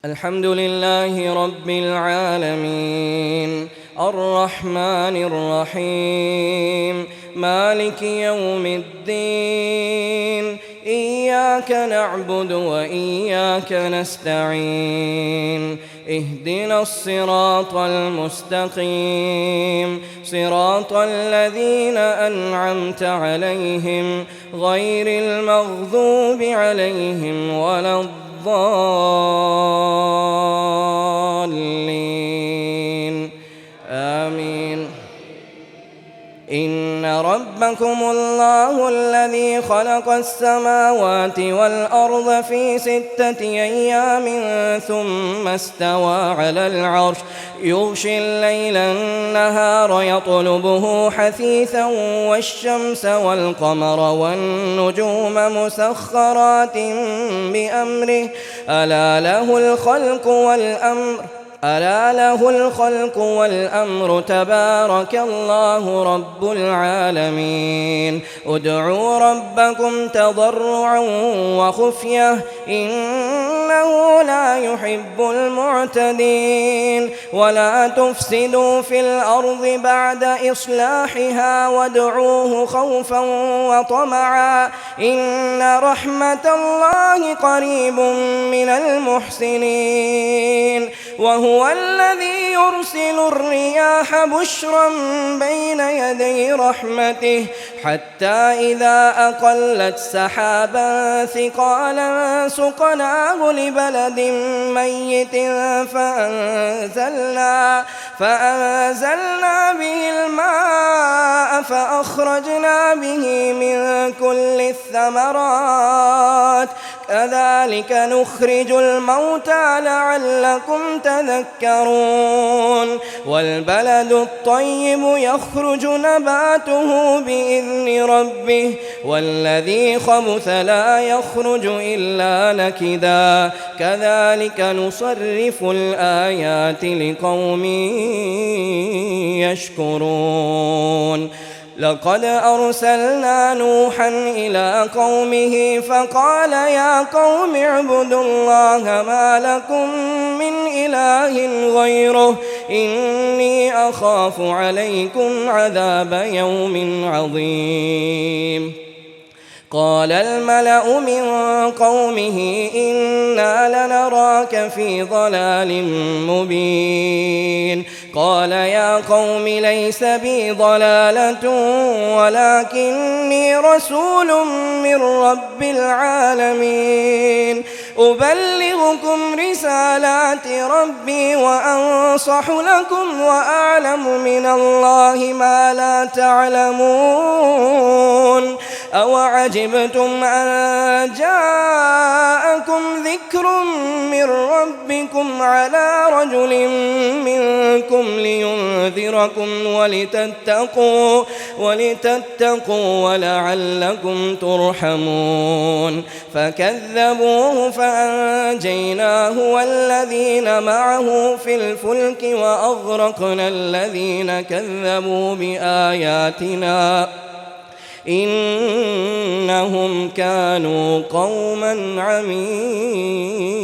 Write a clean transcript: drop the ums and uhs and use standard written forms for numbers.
الحمد لله رب العالمين الرحمن الرحيم مالك يوم الدين إياك نعبد وإياك نستعين اهدنا الصراط المستقيم صراط الذين أنعمت عليهم غير المغضوب عليهم ولا الضالين آمين. إن ربكم الله الذي خلق السماوات والأرض في 6 أيام ثم استوى على العرش يغشي الليل النهار يطلبه حثيثا والشمس والقمر والنجوم مسخرات بأمره ألا له الخلق والأمر تبارك الله رب العالمين. ادعوا ربكم تضرعا وخفية إنه لا يحب المعتدين. ولا تفسدوا في الأرض بعد إصلاحها وادعوه خوفا وطمعا إن رحمة الله قريب من المحسنين. وهو الذي يرسل الرياح بشرا بين يدي رحمته حتى إذا أقلت سحابا ثقالا سقناه لبلد ميت فأنزلنا به الماء فأخرجنا به من كل الثمرات كذلك نخرج الموتى لعلكم تذكرون. والبلد الطيب يخرج نباته بإذن ربه والذي خبث لا يخرج إلا نكدا كذلك نصرف الآيات لقوم يشكرون. لقد أرسلنا نوحا إلى قومه فقال يا قوم اعبدوا الله ما لكم من إله غيره إني أخاف عليكم عذاب يوم عظيم. قال الملأ من قومه إنا لنراك في ضلال مبين. قال يا قوم ليس بي ضلالة ولكني رسول من رب العالمين أبلغكم رسالات ربي وأنصح لكم وأعلم من الله ما لا تعلمون. أوعجبتم أن جاءكم ذكر من ربكم على رجل منكم لينذركم ولتتقوا ولعلكم ترحمون. فكذبوه فأنجيناه والذين معه في الفلك وأغرقنا الذين كذبوا بآياتنا إنهم كانوا قوما عمين.